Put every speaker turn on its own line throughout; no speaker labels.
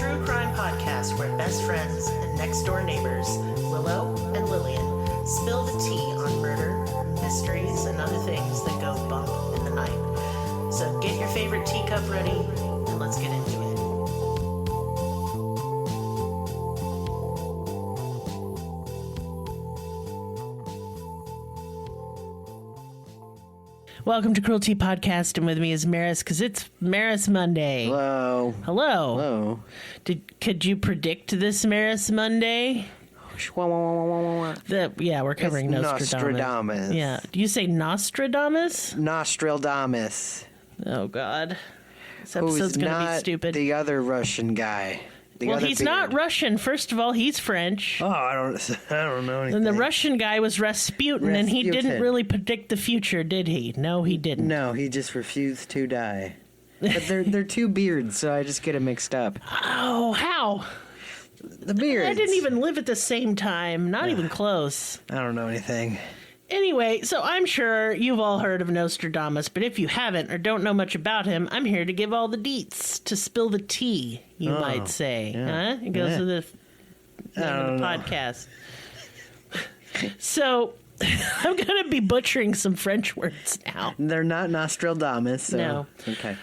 true crime podcast where best friends and next door neighbors, Willow and Lillian, spill the tea on murder, mysteries, and other things that go bump in the night. So get your favorite teacup ready and let's get into it. Welcome to Cruelty Podcast, and with me is Merris, because it's Merris Monday.
Hello.
Hello. Could you predict this Merris Monday? We're covering
It's
Nostradamus. Yeah. Do you say Nostradamus?
Nostradamus.
Oh, God. This
Who's
episode's going to be
not
stupid.
the other Russian guy.
Well, he's not Russian. First of all, he's French.
Oh, I don't know anything.
And the Russian guy was Rasputin, and he didn't really predict the future, did he? No, he didn't.
No, he just refused to die. But they're two beards, so I just get them mixed up.
Oh, how?
The beards.
I didn't even live at the same time. Not even close.
I don't know anything.
Anyway, so I'm sure you've all heard of Nostradamus, but if you haven't or don't know much about him, I'm here to give all the deets, to spill the tea, you might say.
Yeah.
Huh? It goes to the name of the podcast. So I'm going to be butchering some French words now.
They're not Nostradamus, so...
No.
Okay.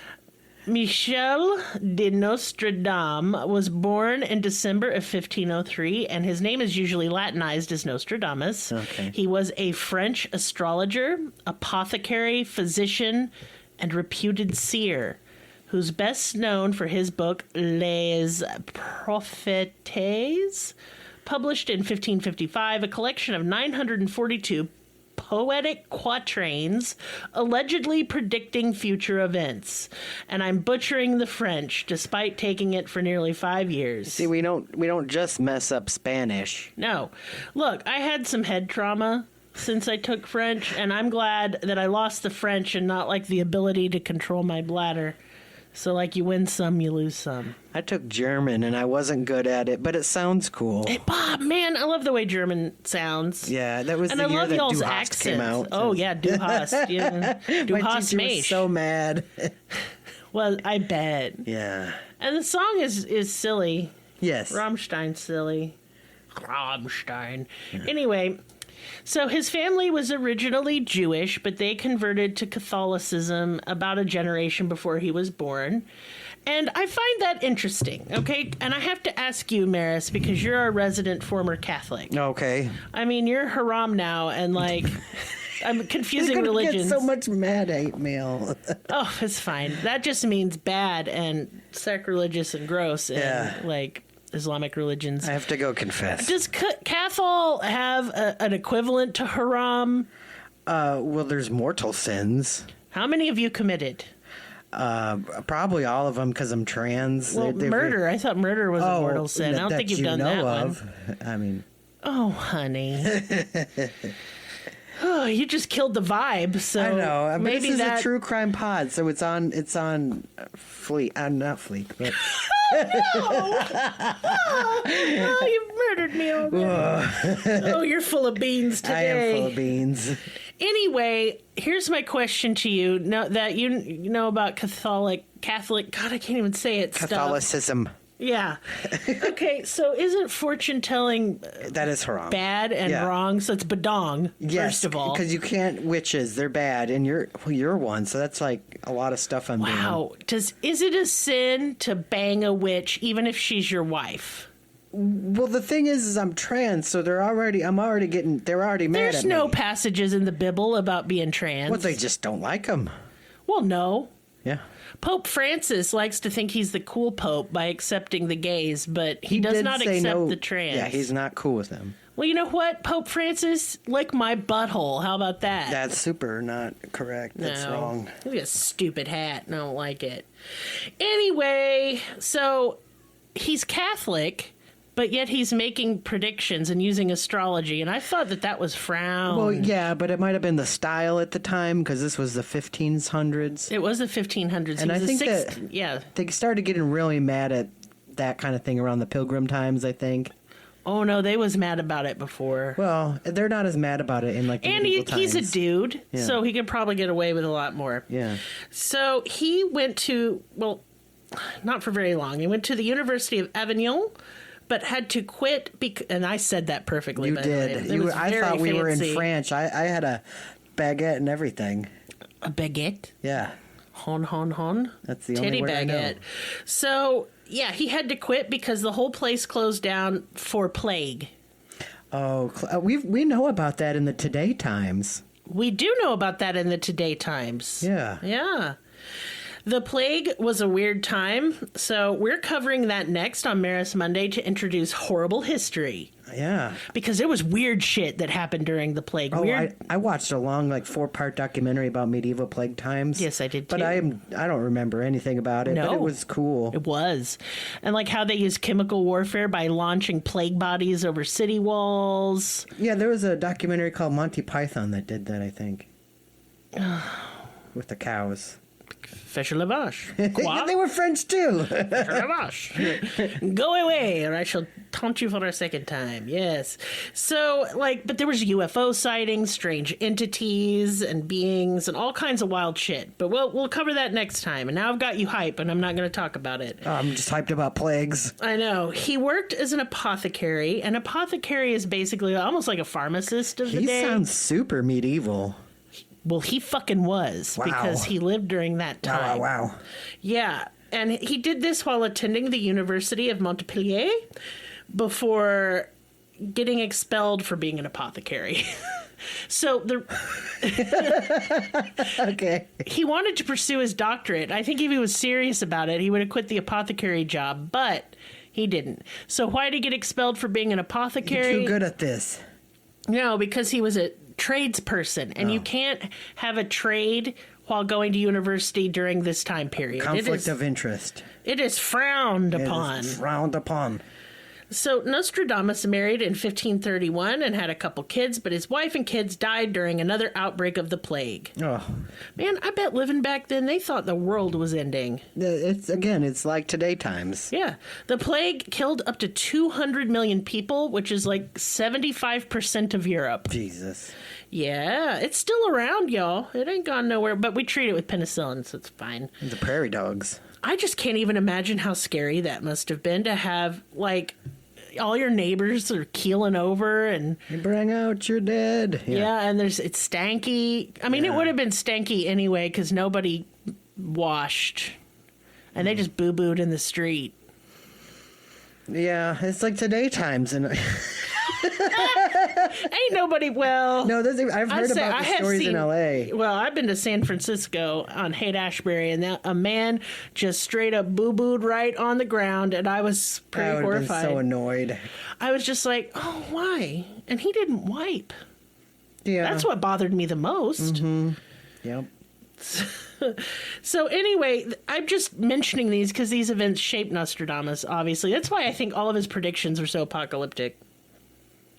Michel de Nostradam was born in December of 1503, and his name is usually Latinized as Nostradamus.
Okay.
He was a French astrologer, apothecary, physician, and reputed seer, who's best known for his book Les Prophéties, published in 1555, a collection of 942 poetic quatrains allegedly predicting future events. And I'm butchering the French despite taking it for nearly 5 years.
See, we don't just mess up Spanish.
No. Look, I had some head trauma since I took French, and I'm glad that I lost the French and not like the ability to control my bladder. So like you win some, you lose some.
I took German and I wasn't good at it, but it sounds cool.
Hey, Bob, man, I love the way German sounds.
Yeah, that was
and
the
I
year
love
that
y'all's
Du Hast
accents.
came out.
Oh yeah, Du Hast. Yeah. Du
My
Hast
teacher was
Meisch.
so mad.
Well, I bet.
Yeah.
And the song is silly.
Yes.
Rammstein's silly. Rammstein. Yeah. Anyway, so his family was originally Jewish, but they converted to Catholicism about a generation before he was born. And I find that interesting, okay? And I have to ask you, Merris, because you're a resident former Catholic.
Okay.
I mean, you're haram now, and like... I'm confusing religions.
Get so much mad hate mail.
Oh, it's fine. That just means bad and sacrilegious and gross and like Islamic religions.
I have to go confess.
Does Cathol have an equivalent to haram?
Well, there's mortal sins.
How many have you committed?
Probably all of them because I'm trans.
Well, murder. I thought murder was a mortal sin. I don't think you've done that one.
I mean.
Oh, honey. Oh, you just killed the vibe. So
I know. I mean,
maybe
this is a true crime pod, so it's on Fleek. Not Fleek, but
oh, you murdered me already. Oh, you're full of beans today.
I am full of beans.
Anyway, here's my question to you. Now that you know about Catholic. God, I can't even say it.
Catholicism.
Stuff. Yeah. Okay, so isn't fortune telling
that is haram,
bad and wrong? So it's badong.
Yes,
first of all,
because you can't witches; they're bad, and you're one. So that's like a lot of stuff I'm doing.
Wow. Is it a sin to bang a witch even if she's your wife?
Well, the thing is I'm trans, so they're already mad at me.
There's no passages in the Bible about being trans.
Well, they just don't like them.
Well, no.
Yeah.
Pope Francis likes to think he's the cool pope by accepting the gays, but he does not accept the trans.
Yeah, he's not cool with them.
Well, you know what, Pope Francis? Lick my butthole. How about that?
That's super not correct. That's wrong.
Look at a stupid hat. I don't like it. Anyway, so he's Catholic, but yet he's making predictions and using astrology, and I thought that was frowned.
Well, yeah, but it might have been the style at the time, because this was the 1500s.
It was the 1500s.
And I think they started getting really mad at that kind of thing around the Pilgrim times, I think.
Oh, no, they was mad about it before.
Well, they're not as mad about it in like the medieval times.
He's a dude, so he could probably get away with a lot more.
Yeah.
So he went to, not for very long. He went to the University of Avignon, but had to quit. And I said that perfectly.
You
by
did.
The way.
I thought we were in
fancy.
French. I had a baguette and everything.
A baguette?
Yeah.
Hon.
That's the
Titty
only word I know.
baguette. So, yeah, he had to quit because the whole place closed down for plague.
Oh, we know about that in the Today Times.
We do know about that in the Today Times.
Yeah.
Yeah. The plague was a weird time, so we're covering that next on Merris Monday to introduce horrible history.
Yeah.
Because there was weird shit that happened during the plague.
Oh,
Weird.
I watched a long, 4-part documentary about medieval plague times.
Yes, I did too.
But I don't remember anything about it.
No.
But it was cool.
It was. And like how they used chemical warfare by launching plague bodies over city walls.
Yeah, there was a documentary called Monty Python that did that, I think. With the cows.
Fisher Lavache.
Yeah, they were French too.
Go away, or I shall taunt you for a second time. Yes. So, but there was UFO sightings, strange entities and beings, and all kinds of wild shit. But we'll cover that next time. And now I've got you hype, and I'm not going to talk about it.
Oh, I'm just hyped about plagues.
I know. He worked as an apothecary. An apothecary is basically almost like a pharmacist of the day.
He sounds super medieval.
Well, he fucking was.
Wow.
Because he lived during that time.
Wow.
Yeah, and he did this while attending the University of Montpellier before getting expelled for being an apothecary. So
Okay.
he wanted to pursue his doctorate. I think if he was serious about it, he would have quit the apothecary job, but he didn't. So why did he get expelled for being an apothecary?
You're too good at this.
No, because he was a tradesperson, and you can't have a trade while going to university during this time period.
Conflict of interest.
It is frowned upon.
It is frowned upon.
So Nostradamus married in 1531 and had a couple kids, but his wife and kids died during another outbreak of the plague.
Oh.
Man, I bet living back then, they thought the world was ending.
It's like Today Times.
Yeah. The plague killed up to 200 million people, which is like 75% of Europe.
Jesus.
Yeah, it's still around, y'all. It ain't gone nowhere, but we treat it with penicillin, so it's fine.
The prairie dogs.
I just can't even imagine how scary that must have been to have, all your neighbors are keeling over and...
You bring out your dead.
Yeah, and it's stanky. I mean, it would have been stanky anyway because nobody washed. And they just boo-booed in the street.
Yeah, it's like Today Times. And
Ain't nobody, well...
No, I've heard about the stories in L.A.
Well, I've been to San Francisco on Haight-Ashbury, and a man just straight up boo-booed right on the ground, and I was pretty horrified.
I would have been so annoyed. I
was just like, oh, why? And he didn't wipe.
Yeah.
That's what bothered me the most.
Mm-hmm. Yep.
So anyway, I'm just mentioning these because these events shaped Nostradamus, obviously. That's why I think all of his predictions were so apocalyptic.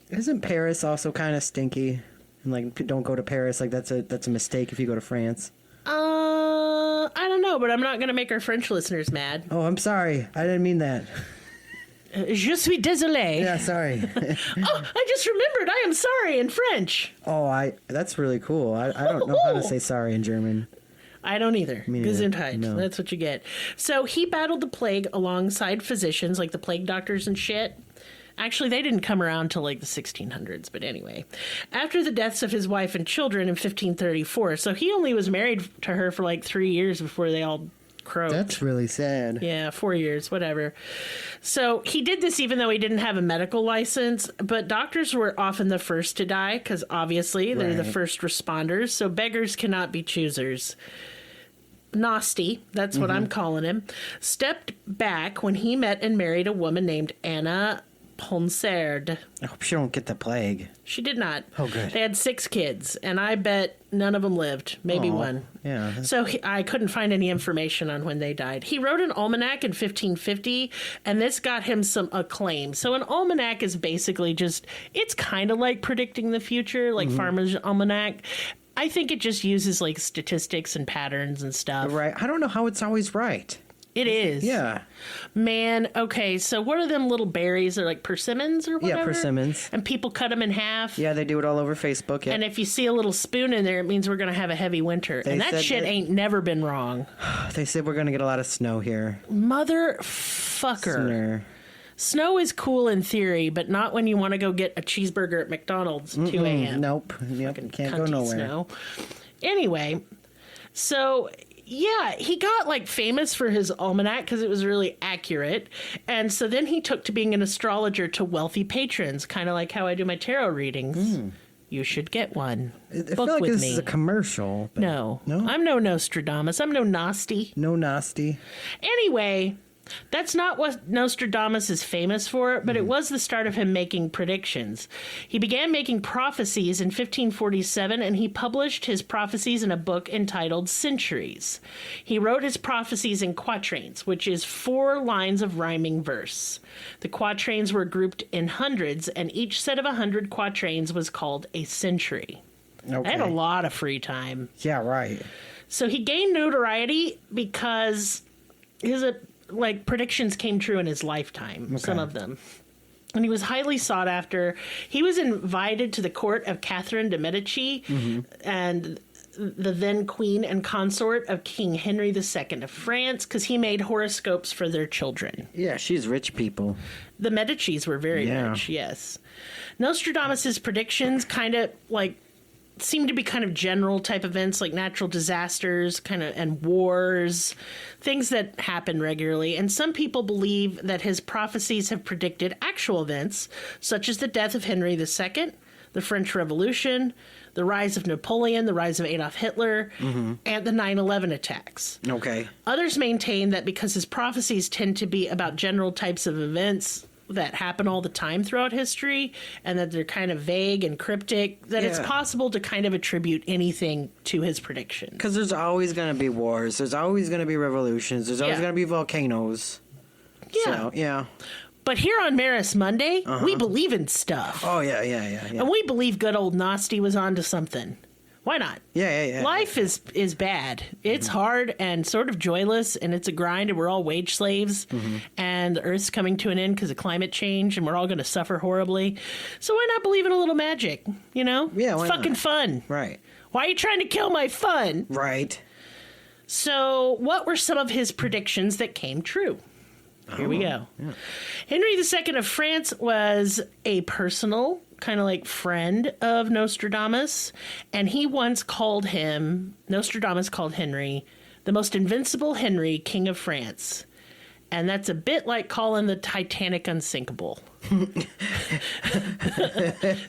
Isn't Paris also kind of stinky? And don't go to Paris. That's a mistake if you go to France.
I don't know, but I'm not going to make our French listeners mad.
Oh, I'm sorry. I didn't mean that.
Je suis désolé.
Yeah, sorry.
Oh, I just remembered. I am sorry in French.
Oh, that's really cool. I don't know how to say sorry in German.
I don't either. Gesundheit.
No.
That's what you get. So he battled the plague alongside physicians like the plague doctors and shit. Actually, they didn't come around till the 1600s, but anyway. After the deaths of his wife and children in 1534, so he only was married to her for 3 years before they all croaked.
That's really sad.
Yeah, 4 years, whatever. So he did this even though he didn't have a medical license, but doctors were often the first to die because obviously they're the first responders, so beggars cannot be choosers. Nosti, that's what I'm calling him, stepped back when he met and married a woman named Anna Ponsard.
I hope she don't get the plague.
She did not.
Oh, good.
They had 6 kids, and I bet none of them lived. Maybe one.
Yeah.
So I couldn't find any information on when they died. He wrote an almanac in 1550, and this got him some acclaim. So an almanac is basically it's kind of like predicting the future, like Farmer's Almanac. I think it just uses statistics and patterns and stuff.
Right. I don't know how it's always right.
It is.
Yeah.
Man, okay, so what are them little berries? They're like persimmons or whatever?
Yeah, persimmons.
And people cut them in half?
Yeah, they do it all over Facebook. Yeah.
And if you see a little spoon in there, it means we're going to have a heavy winter.
They
and that
said
shit
that-
ain't never been wrong.
They said we're going to get a lot of snow here.
Motherfucker. Snow is cool in theory, but not when you want to go get a cheeseburger at McDonald's at 2 a.m.
Nope. Yep. Can't go
Cunty
nowhere.
Snow. Anyway, so yeah, he got like famous for his almanac because it was really accurate. And so then he took to being an astrologer to wealthy patrons, kind of like how I do my tarot readings. You should get one.
I
Book
feel like
with
this
me.
is a commercial. But
No.
No?
I'm no Nostradamus. I'm no Nasty.
No nasty.
Anyway, that's not what Nostradamus is famous for, but it was the start of him making predictions. He began making prophecies in 1547, and he published his prophecies in a book entitled Centuries. He wrote his prophecies in quatrains, which is 4 lines of rhyming verse. The quatrains were grouped in hundreds, and each set of 100 quatrains was called a century.
Okay.
I had a lot of free time.
Yeah, right.
So he gained notoriety because his predictions came true in his lifetime, some of them. And he was highly sought after. He was invited to the court of Catherine de' Medici and the then queen and consort of King Henry II of France because he made horoscopes for their children.
Yeah, she's rich people.
The Medicis were very rich, yes. Nostradamus's predictions kind of seem to be kind of general type events like natural disasters and wars, things that happen regularly. And some people believe that his prophecies have predicted actual events such as the death of Henry II, the French Revolution, the rise of Napoleon, the rise of Adolf Hitler, and the 9/11 attacks.
Okay.
Others maintain that because his prophecies tend to be about general types of events that happen all the time throughout history and that they're kind of vague and cryptic, that it's possible to kind of attribute anything to his prediction.
Because there's always going to be wars. There's always going to be revolutions. There's always going to be volcanoes.
Yeah.
So, yeah.
But here on Merris Monday, we believe in stuff.
Oh, yeah.
And we believe good old Nasty was onto something. Why not?
Yeah.
Life is bad. It's hard and sort of joyless, and it's a grind, and we're all wage slaves, and the Earth's coming to an end because of climate change, and we're all going to suffer horribly. So why not believe in a little magic, you know?
Yeah,
it's
why
fucking
not?
fun.
Right.
Why are you trying to kill my fun?
Right.
So what were some of his predictions that came true? Here we go. Yeah. Henry II of France was a personal kind of like friend of Nostradamus, and he once Nostradamus called Henry the most invincible Henry, King of France. And that's a bit like calling the Titanic unsinkable.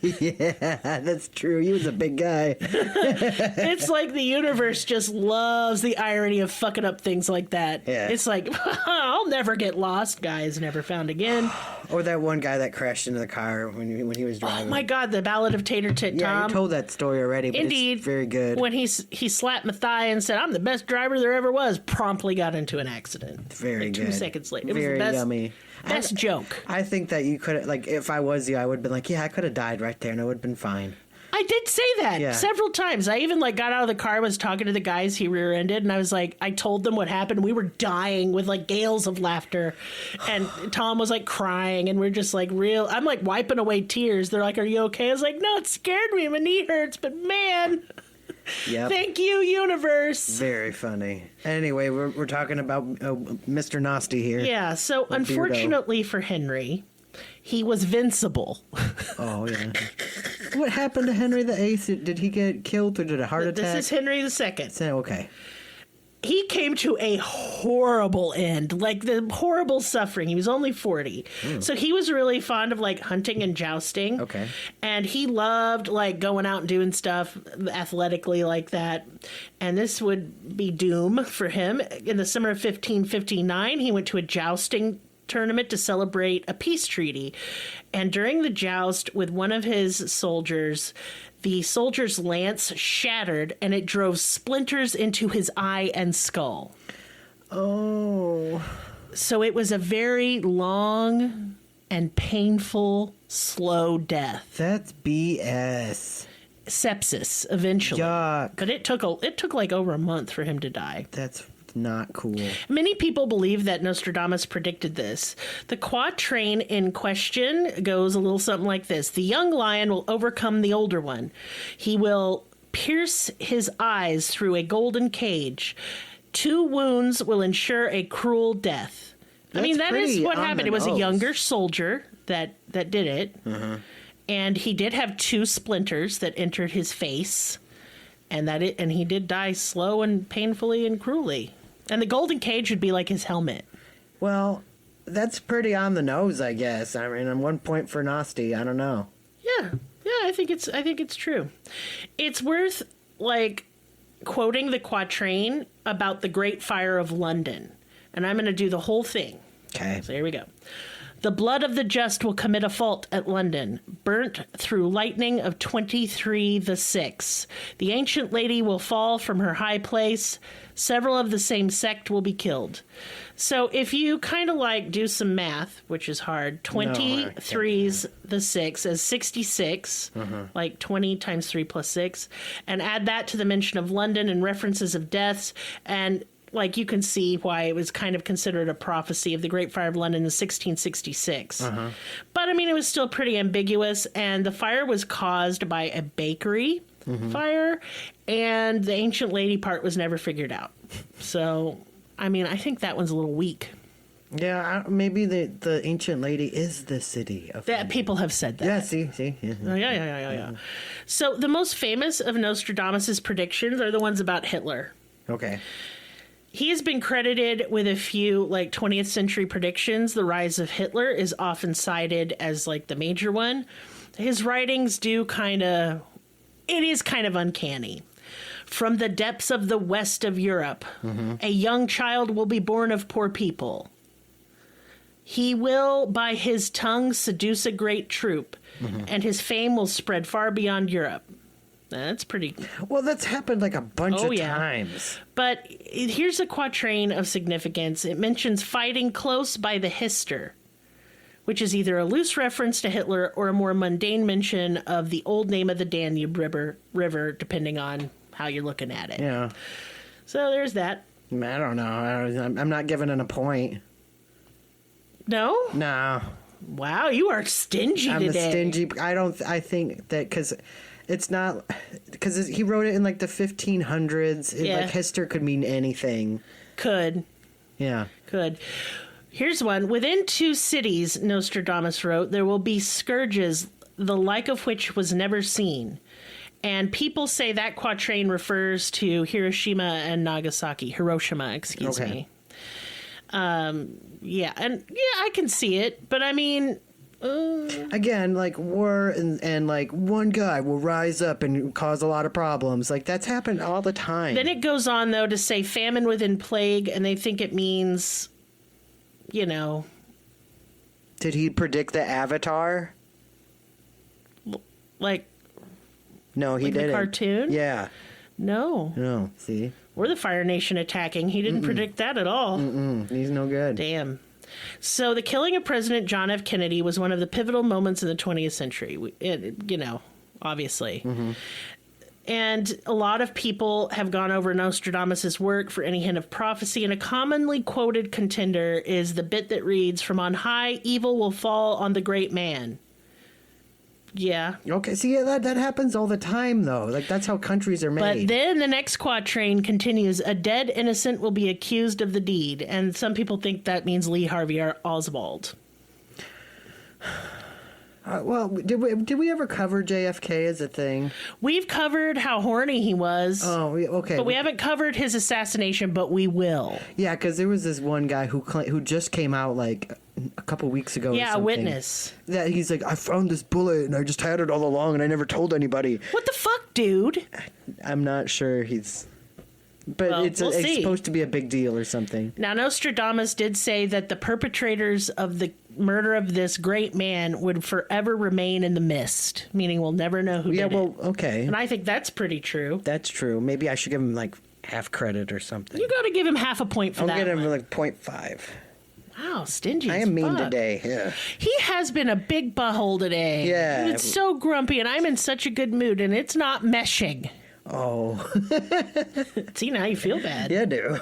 Yeah, that's true. He was a big guy.
It's like the universe just loves the irony of fucking up things like that.
Yeah.
It's like, I'll never get lost, guys, never found again.
Or that one guy that crashed into the car when he was driving.
Oh my God, the Ballad of Tater Tit
Yeah,
Tom.
you told that story already, but
Indeed.
it's very good.
When he slapped my thigh and said, "I'm the best driver there ever was," promptly got into an accident.
Very
like
good.
2 seconds later. It
Very
was the best,
yummy.
best joke.
I think that you could, like, if I was you, I would have been like, yeah, I could have died right there and it would have been fine.
I did say that
Yeah.
several times. I even got out of the car, was talking to the guys he rear-ended, and I was like, I told them what happened. We were dying with gales of laughter, and Tom was crying, and we're just real. I'm wiping away tears. They're like, "Are you okay?" I was like, "No, it scared me. My knee hurts, but man,
Yep.
thank you, universe."
Very funny. Anyway, we're talking about Mr. Nasty here.
Yeah. So
Beardo.
unfortunately for Henry, he was vincible.
Oh, yeah. What happened to Henry VIII? Did he get killed or did a heart attack?
This is Henry II.
Okay.
He came to a horrible end, the horrible suffering. He was only 40. So he was really fond of hunting and jousting.
Okay.
And he loved going out and doing stuff athletically like that. And this would be doom for him. In the summer of 1559, he went to a jousting tournament to celebrate a peace treaty. And during the joust with one of his soldiers, the soldier's lance shattered and it drove splinters into his eye and skull.
Oh.
So it was a very long and painful, slow death.
That's BS.
Sepsis, eventually.
Yuck.
But it took over a month for him to die.
That's Not cool.
Many people believe that Nostradamus predicted this. The quatrain in question goes a little something like this. The young lion will overcome the older one. He will pierce his eyes through a golden cage. 2 wounds will ensure a cruel death. I mean, that is what happened. It was a younger soldier that did it. And he did have 2 splinters that entered his face. And he did die slow and painfully and cruelly. And the golden cage would be like his helmet.
Well, that's pretty on the nose, I guess. I mean, on 1 point for Nosti, I don't know.
Yeah, I think it's true. It's worth like quoting the quatrain about the Great Fire of London, and I'm going to do the whole thing.
Okay.
So here we go. The blood of the just will commit a fault at London, burnt through lightning of 23 the 6th. The ancient lady will fall from her high place. Several of the same sect will be killed. So if you kind of like do some math, which is hard, 23's the 6 as 66, like 20 times 3 plus 6, and add that to the mention of London and references of deaths, and like you can see why it was kind of considered a prophecy of the Great Fire of London in 1666. But I mean, it was still pretty ambiguous, and the fire was caused by a bakery fire, and the ancient lady part was never figured out. So, I mean, I think that one's a little weak.
Yeah, maybe the ancient lady is the city of
That people have said that.
Yeah, see. Yeah.
Oh, yeah. So the most famous of Nostradamus's predictions are the ones about Hitler.
Okay.
He has been credited with a few like 20th century predictions. The rise of Hitler is often cited as like the major one. His writings it is kind of uncanny. From the depths of the west of Europe, a young child will be born of poor people. He will, by his tongue, seduce a great troop, and his fame will spread far beyond Europe. That's pretty...
Well, that's happened like a bunch of times.
But here's a quatrain of significance. It mentions fighting close by the Hister, which is either a loose reference to Hitler or a more mundane mention of the old name of the Danube River, depending on how you're looking at it.
Yeah.
So there's that.
I don't know. I'm not giving it a point.
No?
No.
Wow, you are stingy today.
I'm a stingy... I think that because... It's not... Because he wrote it in, like, the 1500s. Like, Hister could mean anything.
Could.
Yeah.
Could. Here's one. Within 2 cities, Nostradamus wrote, there will be scourges, the like of which was never seen. And people say that quatrain refers to Hiroshima, excuse me. I can see it. But, I mean...
Again, like war and like one guy will rise up and cause a lot of problems. Like that's happened all the time.
Then it goes on though to say famine within plague, and they think it means, Did
he predict the Avatar?
Like.
No, he didn't.
The cartoon?
Yeah.
No.
See.
We're the Fire Nation attacking. He didn't predict that at all.
He's no good.
Damn. So the killing of President John F. Kennedy was one of the pivotal moments in the 20th century, obviously. And a lot of people have gone over Nostradamus' work for any hint of prophecy, and a commonly quoted contender is the bit that reads, "From on high, evil will fall on the great man." Yeah.
Okay, see, that happens all the time, though. Like, that's how countries are made.
But then the next quatrain continues, "A dead innocent will be accused of the deed." And some people think that means Lee Harvey Oswald.
Well, did we ever cover JFK as a thing?
We've covered how horny he was.
Oh, okay.
But we haven't covered his assassination, but we will.
Yeah, because there was this one guy who just came out like a couple weeks ago.
Yeah, a witness.
Yeah, he's like, I found this bullet and I just had it all along and I never told anybody.
What the fuck, dude?
I'm not sure But it's supposed to be a big deal or something.
Now, Nostradamus did say that the perpetrators of the murder of this great man would forever remain in the mist, meaning we'll never know who did it.
Yeah, well, okay.
And I think that's pretty true.
That's true. Maybe I should give him like half credit or something.
You got to give him half a point for that.
I'll give him like 0.5.
Wow, stingy.
I am mean today. Yeah.
He has been a big butthole today.
Yeah.
He was so grumpy, and I'm in such a good mood, and it's not meshing.
Oh.
See, now you feel bad.
Yeah, I do.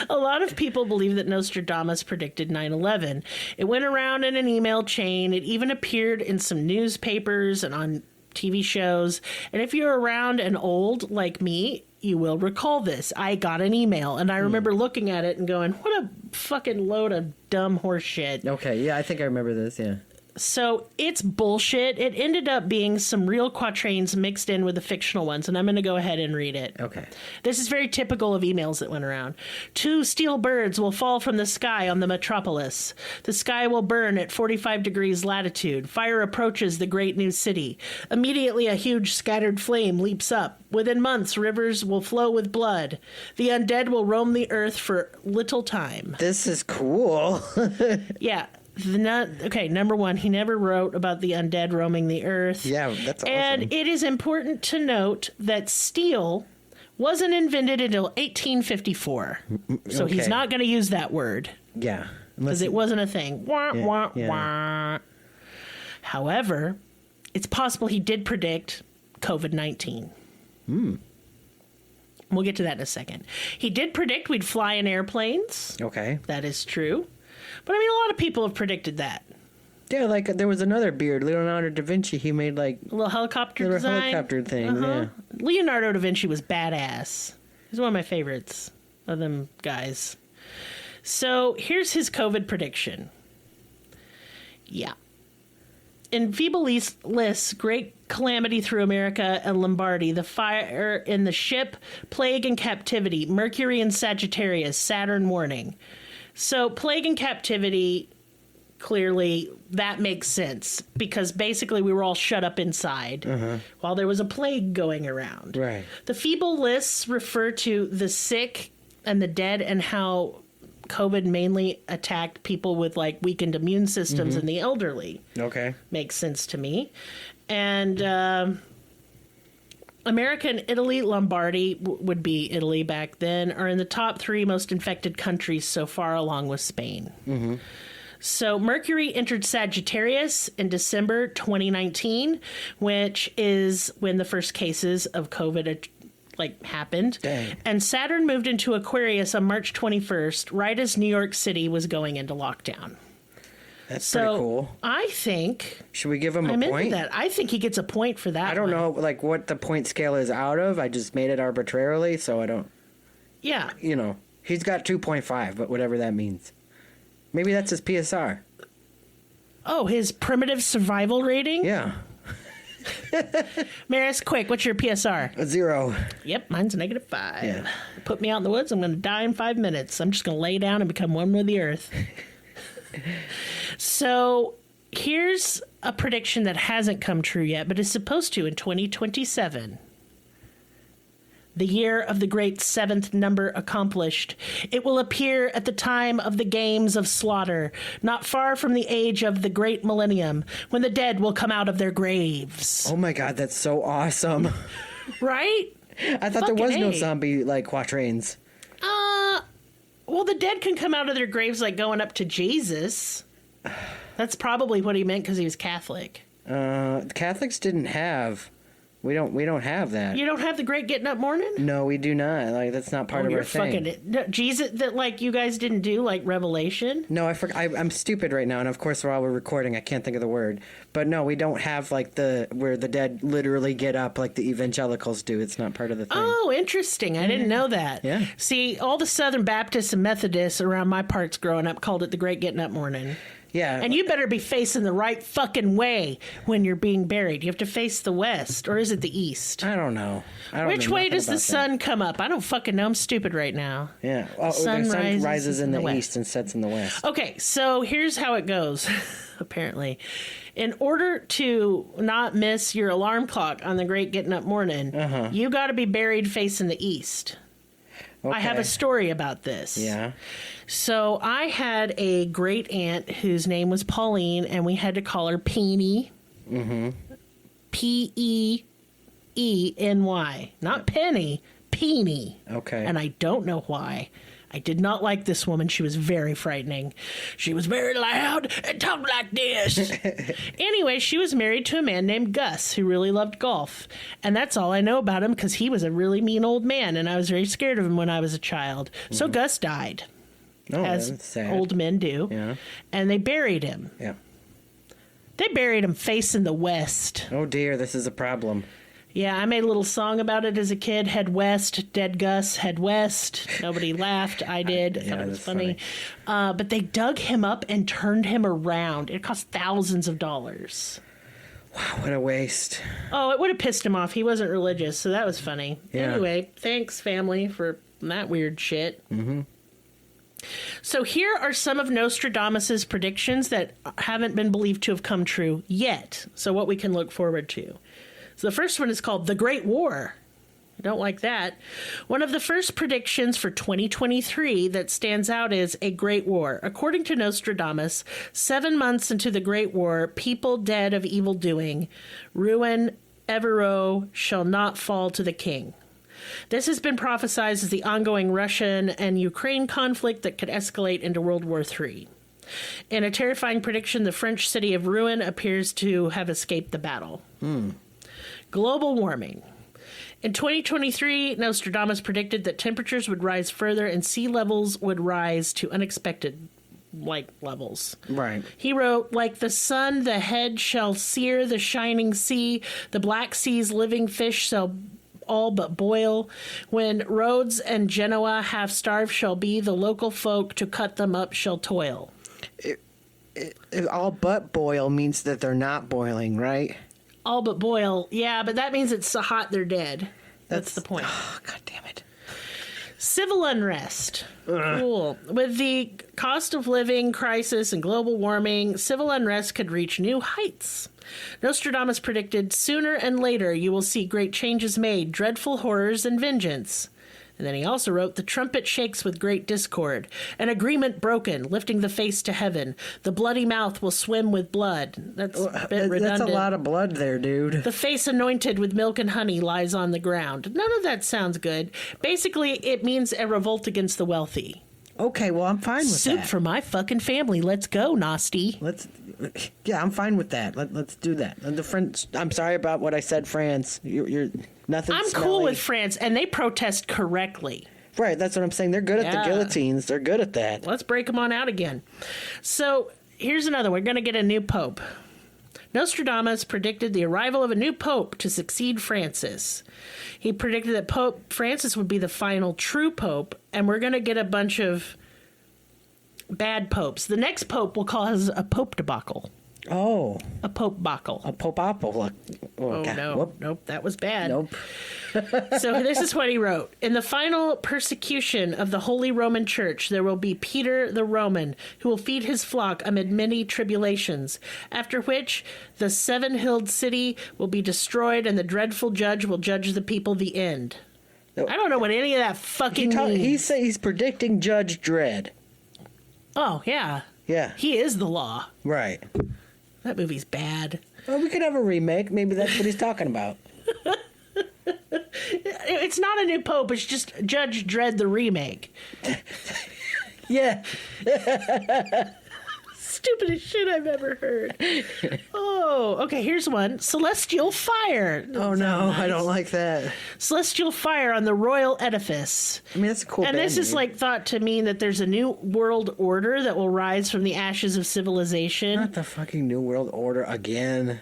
A lot of people believe that Nostradamus predicted 9/11. It went around in an email chain. It even appeared in some newspapers and on TV shows. And if you're around and old like me, you will recall this. I got an email, and I remember looking at it and going, what a fucking load of dumb horse shit.
Okay, yeah, I think I remember this, yeah.
So it's bullshit. It ended up being some real quatrains mixed in with the fictional ones, and I'm going to go ahead and read it.
Okay.
This is very typical of emails that went around. 2 steel birds will fall from the sky on the metropolis. The sky will burn at 45 degrees latitude. Fire approaches the great new city. Immediately a huge scattered flame leaps up. Within months, rivers will flow with blood. The undead will roam the earth for little time.
This is cool.
Yeah. Okay, number one, he never wrote about the undead roaming the earth.
Yeah, that's awesome.
And it is important to note that steel wasn't invented until 1854. So he's not going to use that word.
Yeah.
Because it wasn't a thing. Wah, wah, wah. However, it's possible he did predict COVID-19. We'll get to that in a second. He did predict we'd fly in airplanes.
Okay.
That is true. But I mean, a lot of people have predicted that.
Yeah, like there was another beard, Leonardo da Vinci. He made like
A little helicopter
little
design.
helicopter things. Yeah.
Leonardo da Vinci was badass. He's one of my favorites of them guys. So here's his COVID prediction. Yeah. In Feebilis, great calamity through America and Lombardy, the fire in the ship, plague and captivity, Mercury and Sagittarius, Saturn warning. So plague and captivity, clearly that makes sense because basically we were all shut up inside while there was a plague going around.
Right.
The feeble lists refer to the sick and the dead and how COVID mainly attacked people with like weakened immune systems and the elderly.
Okay.
Makes sense to me. And America and Italy, Lombardy would be Italy back then, are in the top 3 most infected countries so far, along with Spain. So Mercury entered Sagittarius in December 2019, which is when the first cases of COVID happened.
Dang.
And Saturn moved into Aquarius on March 21st, right as New York City was going into lockdown.
That's pretty cool.
I think...
Should we give him a
I'm
point?
into that. I think he gets a point for that.
I don't know like what the point scale is out of. I just made it arbitrarily, so I don't...
Yeah.
You know, he's got 2.5, but whatever that means. Maybe that's his PSR.
Oh, his primitive survival rating?
Yeah.
Merris, quick, what's your PSR?
A 0.
Yep, mine's a -5.
Yeah.
Put me out in the woods, I'm going to die in 5 minutes. I'm just going to lay down and become one with the earth. So here's a prediction that hasn't come true yet, but is supposed to in 2027. The year of the great 7th number accomplished. It will appear at the time of the games of slaughter, not far from the age of the great millennium, when the dead will come out of their graves.
Oh my god, that's so awesome.
Right?
I thought there was
Fucking
no
A.
zombie quatrains.
Well, the dead can come out of their graves like going up to Jesus. That's probably what he meant because he was Catholic.
Catholics didn't have. We don't have that.
You don't have the great getting up morning?
No, we do not. Like that's not part of our thing.
Jesus, that like you guys didn't do like Revelation?
No, I'm stupid right now, and of course while we're recording, I can't think of the word. But no, we don't have like where the dead literally get up like the evangelicals do. It's not part of the thing.
Oh, interesting. I didn't know that.
Yeah.
See, all the Southern Baptists and Methodists around my parts growing up called it the great getting up morning.
Yeah.
And you better be facing the right fucking way when you're being buried. You have to face the west, or is it the east?
I don't know.
Which way does the sun come up? I don't fucking know. I'm stupid right now.
Yeah. Oh, the sun rises in the east and sets in the west.
Okay, so here's how it goes, apparently. In order to not miss your alarm clock on the great getting up morning, you got to be buried facing the east. Okay. I have a story about this.
Yeah.
So I had a great aunt whose name was Pauline, and we had to call her Peeny. Peeny. Not Penny, Peeny.
Okay.
And I don't know why. I did not like this woman. She was very frightening. She was very loud and talked like this. Anyway, she was married to a man named Gus who really loved golf. And that's all I know about him because he was a really mean old man and I was very scared of him when I was a child. So Gus died, as
that's sad.
old men do.
Yeah.
And they buried him.
Yeah.
They buried him facing the west.
Oh dear, this is a problem.
Yeah, I made a little song about it as a kid. Head west, dead Gus, head west. Nobody laughed. I did. I thought it was funny. But they dug him up and turned him around. It cost thousands of dollars.
Wow, what a waste.
Oh, it would have pissed him off. He wasn't religious, so that was funny.
Yeah.
Anyway, thanks, family, for that weird shit. Mm-hmm. So here are some of Nostradamus's predictions that haven't been believed to have come true yet. So what we can look forward to. So the first one is called The Great War. I don't like that. One of the first predictions for 2023 that stands out is a great war. According to Nostradamus, 7 months into the Great War, people dead of evil doing, ruin Evero shall not fall to the king. This has been prophesied as the ongoing Russian and Ukraine conflict that could escalate into World War III. In a terrifying prediction, the French city of Rouen appears to have escaped the battle. Global warming. In 2023, Nostradamus predicted that temperatures would rise further and sea levels would rise to unexpected levels.
Right.
He wrote, like the sun, the head shall sear the shining sea, the Black Sea's living fish shall all but boil. When Rhodes and Genoa half starved shall be, the local folk to cut them up shall toil.
It all but boil means that they're not boiling, right?
All but boil. Yeah, but that means it's so hot they're dead. That's the point.
Oh, God damn it.
Civil unrest. Cool. With the cost of living crisis and global warming, civil unrest could reach new heights. Nostradamus predicted, sooner and later you will see great changes made, dreadful horrors and vengeance. And then he also wrote, the trumpet shakes with great discord, an agreement broken, lifting the face to heaven. The bloody mouth will swim with blood. That's a bit redundant.
That's a lot of blood there, dude.
The face anointed with milk and honey lies on the ground. None of that sounds good. Basically, it means a revolt against the wealthy.
Okay, well, I'm fine with that.
Soup for my fucking family. Let's go, Nasty.
Yeah, I'm fine with that. Let's do that. And the French. I'm sorry about what I said, France. You're nothing.
I'm cool with France, and they protest correctly.
Right, that's what I'm saying. They're good at the guillotines. They're good at that.
Let's break them on out again. So here's another. We're going to get a new pope. Nostradamus predicted the arrival of a new pope to succeed Francis. He predicted that Pope Francis would be the final true pope, and we're going to get a bunch of bad popes. The next pope will cause a pope debacle.
Oh.
A pope debacle.
A pope apple.
Oh,
God.
no.
Whoop.
Nope, that was bad.
Nope.
So this is what he wrote. In the final persecution of the Holy Roman Church, there will be Peter the Roman, who will feed his flock amid many tribulations, after which the seven-hilled city will be destroyed and the dreadful judge will judge the people the end. I don't know what any of that fucking means.
He's predicting Judge Dredd.
Oh, yeah.
Yeah.
He is the law.
Right.
That movie's bad.
Well, we could have a remake. Maybe that's what he's talking about.
It's not a new pope. It's just Judge Dredd the remake.
Yeah.
Stupidest shit I've ever heard. Oh, okay, here's one. Celestial fire.
Oh, no,
nice.
I don't like that.
Celestial fire on the royal edifice.
I mean, that's a cool
And this is thought to mean that there's a new world order that will rise from the ashes of civilization.
Not the fucking New World Order again.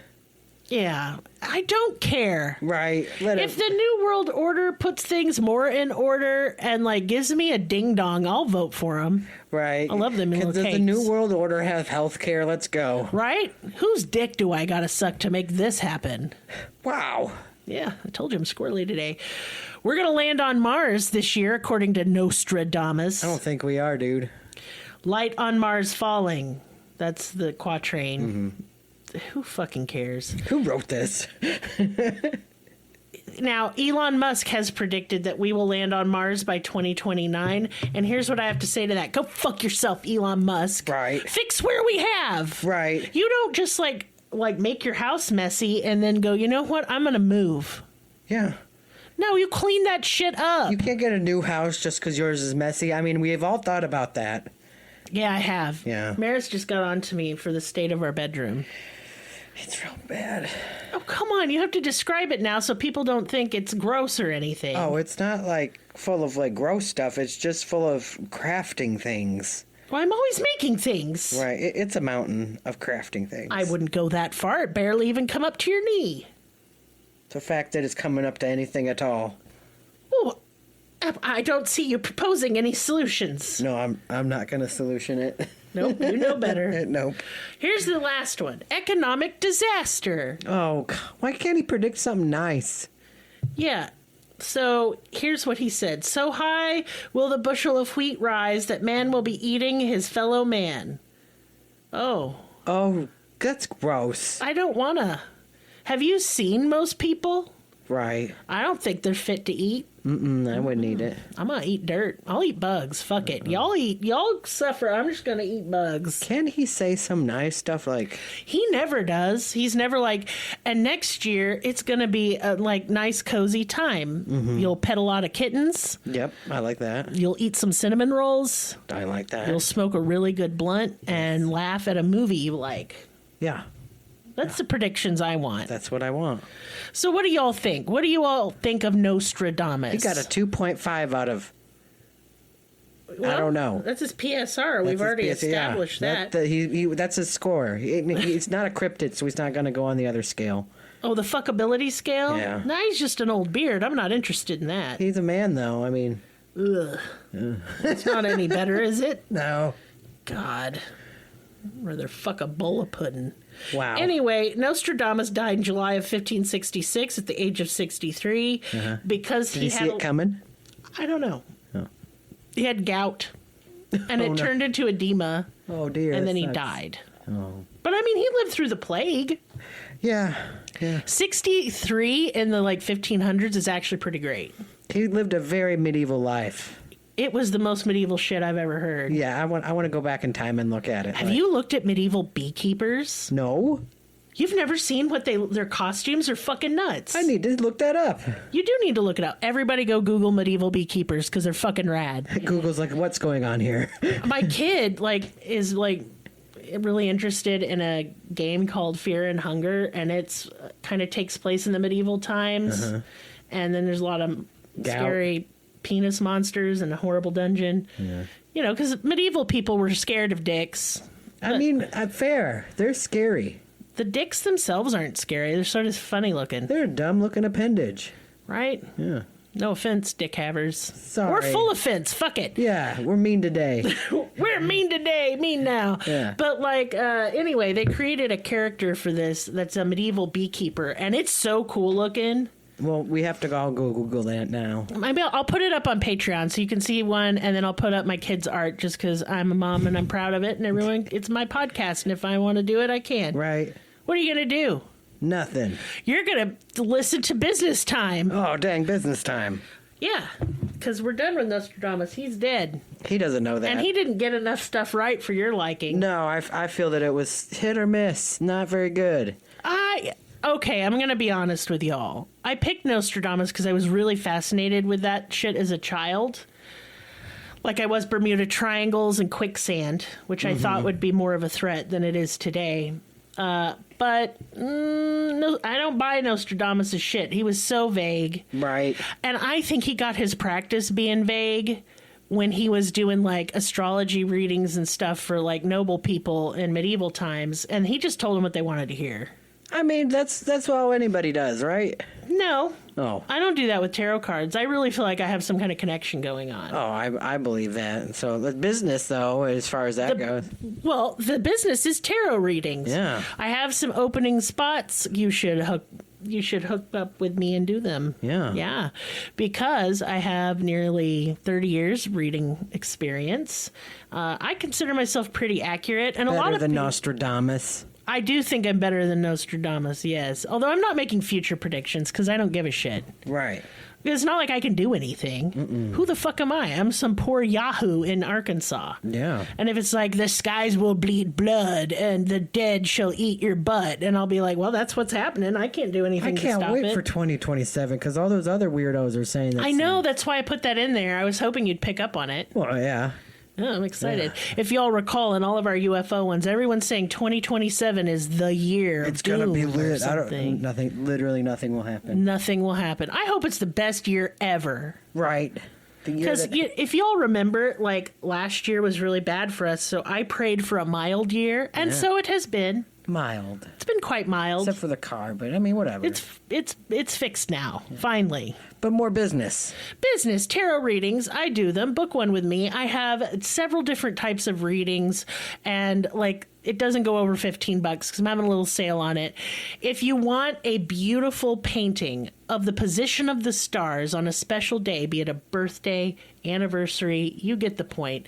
Yeah, I don't care.
Right.
If the New World Order puts things more in order and gives me a ding dong, I'll vote for them.
Right.
I love them little
Does
cakes.
the New World Order have health care? Let's go.
Right? Whose dick do I gotta suck to make this happen?
Wow.
Yeah, I told you I'm squirrely today. We're gonna land on Mars this year, according to Nostradamus.
I don't think we are, dude.
Light on Mars falling. That's the quatrain.
Mm-hmm.
Who fucking cares?
Who wrote this?
Now, Elon Musk has predicted that we will land on Mars by 2029. And here's what I have to say to that. Go fuck yourself, Elon Musk.
Right.
Fix where we have.
Right.
You don't just make your house messy and then go, you know what? I'm going to move.
Yeah.
No, you clean that shit up.
You can't get a new house just because yours is messy. I mean, we've all thought about that.
Yeah, I have.
Yeah.
Merris just got on to me for the state of our bedroom.
It's real bad.
Oh, come on. You have to describe it now so people don't think it's gross or anything.
Oh, it's not like full of like gross stuff. It's just full of crafting things.
Well, I'm always making things.
Right. It's a mountain of crafting things.
I wouldn't go that far. It barely even come up to your knee.
The fact that it's coming up to anything at all.
Oh, I don't see you proposing any solutions.
No, I'm not going to solution it.
Nope, you know better.
Nope.
Here's the last one. Economic disaster.
Oh, why can't he predict something nice?
Yeah. So here's what he said. So high will the bushel of wheat rise that man will be eating his fellow man. Oh.
Oh, that's gross.
I don't want to. Have you seen most people?
Right.
I don't think they're fit to eat.
I wouldn't eat it.
I'm going to eat dirt. I'll eat bugs. Fuck it. Y'all suffer. I'm just going to eat bugs.
Can he say some nice stuff like...
He never does. He's never like, and next year it's going to be a like nice cozy time. You'll pet a lot of kittens.
Yep, I like that.
You'll eat some cinnamon rolls.
I like that.
You'll smoke a really good blunt and laugh at a movie you like.
Yeah,
That's the predictions I want.
that's what I want.
So what do y'all think? What do you all think of Nostradamus?
He got a 2.5 out of... I don't know.
That's his PSR. We've
That's his
already
PSA, yeah.
established that.
That's his score. He's not a cryptid, so he's not going to go on the other scale.
Oh, the fuckability scale?
Yeah.
Nah, he's just an old beard. I'm not interested in that.
He's a man, though. I mean...
Ugh. It's not any better, is it?
No.
God. I'd rather fuck a bowl of pudding.
Wow.
Anyway, Nostradamus died in July of 1566 at the age of 63 because
Did
he
you
had
see it coming?
I don't know.
Oh.
He had gout, and it
no.
turned into edema,
Oh, dear.
and
that
then he
sucks.
died.
Oh.
But I mean, he lived through the plague.
Yeah.
63 in the like 1500s is actually pretty great.
He lived a very medieval life.
It was the most medieval shit I've ever heard.
Yeah, I want to go back in time and look at it.
Have you looked at medieval beekeepers?
No.
You've never seen what their costumes are fucking nuts.
I need to look that up.
You do need to look it up. Everybody go Google medieval beekeepers because they're fucking rad.
Google's like, what's going on here?
My kid is really interested in a game called Fear and Hunger, and it's kind of takes place in the medieval times. And then there's a lot of scary penis monsters and a horrible dungeon. Yeah. You know, because medieval people were scared of dicks.
I mean, fair. They're scary.
The dicks themselves aren't scary. They're sort of funny looking.
They're a dumb-looking appendage.
Right?
Yeah.
No offense, dick havers.
Sorry.
We're full offense. Fuck it.
Yeah, we're mean today.
We're mean today. Mean now.
Yeah.
But anyway, they created a character for this that's a medieval beekeeper, and it's so cool looking.
Well, we have to all go Google that now.
Maybe I'll put it up on Patreon so you can see one, and then I'll put up my kids' art just because I'm a mom and I'm proud of it, and everyone, it's my podcast, and if I want to do it, I can.
Right.
What are you going to do?
Nothing.
You're going to listen to Business Time.
Oh, dang, business time.
Yeah, because we're done with Nostradamus. He's dead.
He doesn't know that.
And he didn't get enough stuff right for your liking.
No, I feel that it was hit or miss. Not very good.
Okay, I'm going to be honest with y'all. I picked Nostradamus because I was really fascinated with that shit as a child. Like I was Bermuda Triangles and quicksand, which I thought would be more of a threat than it is today. But no, I don't buy Nostradamus' shit. He was so vague.
Right.
And I think he got his practice being vague when he was doing like astrology readings and stuff for like noble people in medieval times. And he just told them what they wanted to hear.
I mean, that's all anybody does, right?
No.
Oh.
I don't do that with tarot cards. I really feel like I have some kind of connection going on.
Oh, I believe that. So the business, though, as far as that goes.
Well, the business is tarot readings.
Yeah.
I have some opening spots. You should hook up with me and do them.
Yeah.
Yeah. Because I have nearly 30 years reading experience. I consider myself pretty accurate. And a lot
Better
of
than
people,
Nostradamus.
I do think I'm better than Nostradamus, yes. Although I'm not making future predictions because I don't give a shit.
Right.
It's not like I can do anything. Who the fuck am I? I'm some poor Yahoo in Arkansas.
Yeah.
And if it's like, the skies will bleed blood and the dead shall eat your butt, and I'll be like, well, that's what's happening. I can't do anything
I can't
to stop
wait
it.
for 2027 because all those other weirdos are saying that.
I know. That's why I put that in there. I was hoping you'd pick up on it.
Well, yeah.
Oh, I'm excited.
Yeah.
If y'all recall, in all of our UFO ones, everyone's saying 2027 is the year.
It's going to be
doom or
lit.
something.
Literally nothing will happen.
Nothing will happen. I hope it's the best year ever.
Right.
Because if y'all remember, like, last year was really bad for us, so I prayed for a mild year, and so it has been.
Mild.
It's been quite mild.
Except for the car, but I mean, whatever.
It's fixed now, finally.
But more business.
Business, tarot readings, I do them. Book one with me. I have several different types of readings, and, like, it doesn't go over $15 because I'm having a little sale on it. If you want a beautiful painting of the position of the stars on a special day, be it a birthday, anniversary, you get the point.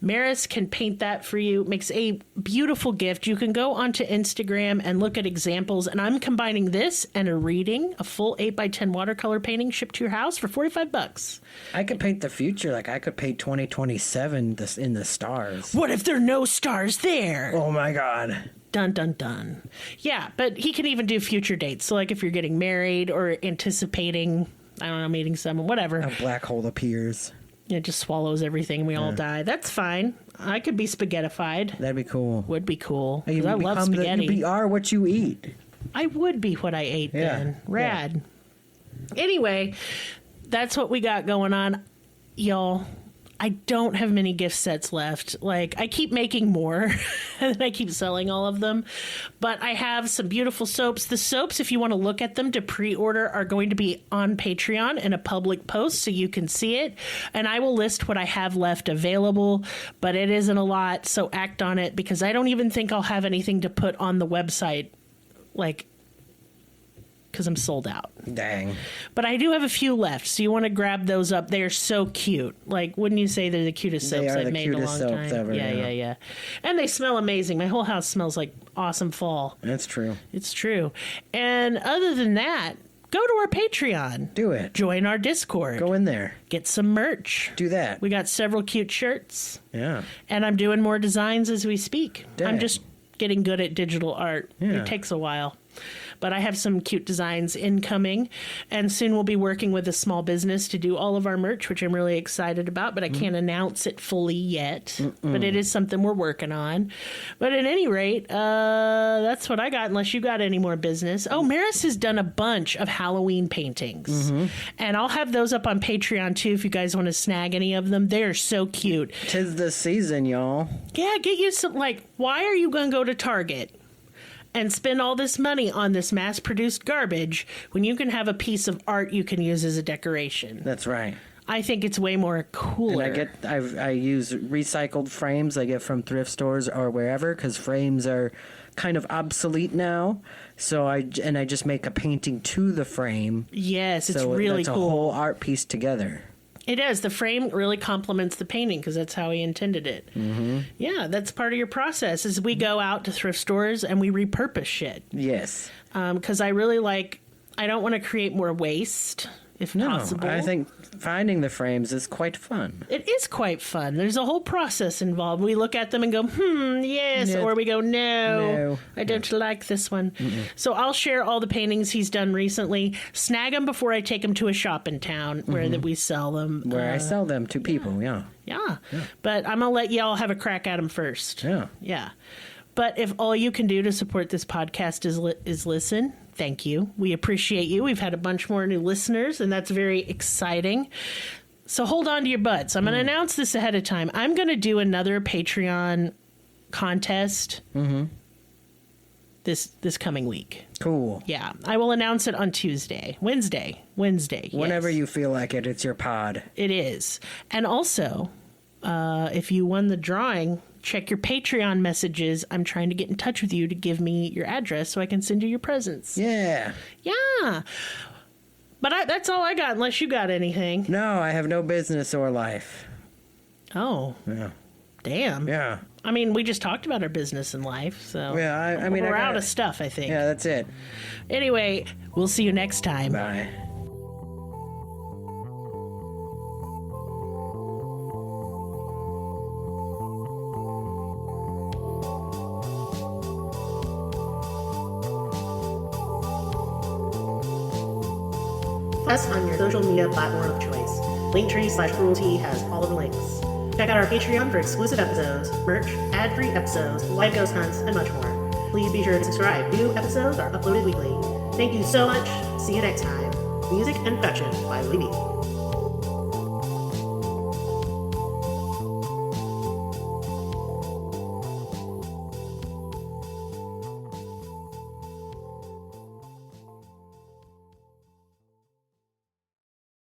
Merris can paint that for you. Makes a beautiful gift. You can go onto Instagram and look at examples, and I'm combining this and a reading, a full 8x10 watercolor painting shipped to your house for $45.
I could paint the future. Like, I could paint 2027 in the stars.
What if there are no stars there?
Oh, my God.
Dun, dun, dun. Yeah, but he can even do future dates. So, like, if you're getting married or anticipating, I don't know, meeting someone, whatever.
A black hole appears.
It just swallows everything and we all die. That's fine. I could be spaghettified.
That'd be cool.
Would be cool.
Hey,
'Cause I love spaghetti.
You are what you eat.
I would be what I ate then. Rad. Anyway, that's what we got going on. Y'all, I don't have many gift sets left. Like, I keep making more and then I keep selling all of them. But I have some beautiful soaps. The soaps, if you want to look at them to pre-order, are going to be on Patreon in a public post so you can see it. And I will list what I have left available, but it isn't a lot. So act on it because I don't even think I'll have anything to put on the website, like, because I'm sold out.
Dang.
But I do have a few left, so you want to grab those up. They are so cute. Like, wouldn't you say they're the cutest soaps I've made in a long time?
Ever,
yeah. And they smell amazing. My whole house smells like awesome fall.
That's true.
It's true. And other than that, go to our Patreon.
Do it.
Join our Discord.
Go in there.
Get some merch.
Do that.
We got several cute shirts.
Yeah.
And I'm doing more designs as we speak.
Dang.
I'm just getting good at digital art.
Yeah.
It takes a while. But I have some cute designs incoming, and soon we'll be working with a small business to do all of our merch, which I'm really excited about, but I can't announce it fully yet. But it is something we're working on. But at any rate, that's what I got, unless you got any more business. Oh, Merris has done a bunch of Halloween paintings, and I'll have those up on Patreon, too, if you guys want to snag any of them. They are so cute.
'Tis the season, y'all.
Yeah, get you some, like, why are you going to go to Target and spend all this money on this mass-produced garbage when you can have a piece of art you can use as a decoration?
That's right.
I think it's way more cooler.
And I use recycled frames I get from thrift stores or wherever because frames are kind of obsolete now. So I just make a painting to the frame.
Yes, it's
so
really
that's
cool.
a whole art piece together.
It is. The frame really complements the painting because that's how he intended it. Mm-hmm. Yeah, that's part of your process is we go out to thrift stores and we repurpose shit.
Yes.
Because I don't want to create more waste if possible.
I think finding the frames is quite fun.
It is quite fun. There's a whole process involved. We look at them and go, yes,
Yeah.
or we go, no, I don't
Yeah.
like this one. So I'll share all the paintings he's done recently. Snag them before I take them to a shop in town where that we sell them.
Where I sell them to people, yeah.
Yeah. But I'm going to let y'all have a crack at them first.
Yeah.
Yeah. But if all you can do to support this podcast is listen, thank you. We appreciate you. We've had a bunch more new listeners, and that's very exciting. So hold on to your butts. I'm going to announce this ahead of time. I'm going to do another Patreon contest this coming week.
Cool.
Yeah. I will announce it on Wednesday.
Whenever
yes.
you feel like it, it's your pod.
It is. And also, if you won the drawing, check your Patreon messages. I'm trying to get in touch with you to give me your address so I can send you your presents.
Yeah.
Yeah. But that's all I got, unless you got anything.
No, I have no business or life.
Oh.
Yeah.
Damn.
Yeah.
I mean, we just talked about our business and life, so
Yeah, I mean,
we're
I
out
got
of stuff, I think.
Yeah, that's it.
Anyway, we'll see you next time.
Bye.
us on your social media platform of choice. Linktree/cruelty has all of the links. Check out our Patreon for exclusive episodes, merch, ad-free episodes, live ghost hunts, and much more. Please be sure to subscribe. New episodes are uploaded weekly. Thank you so much. See you next time. Music and production by Lillian.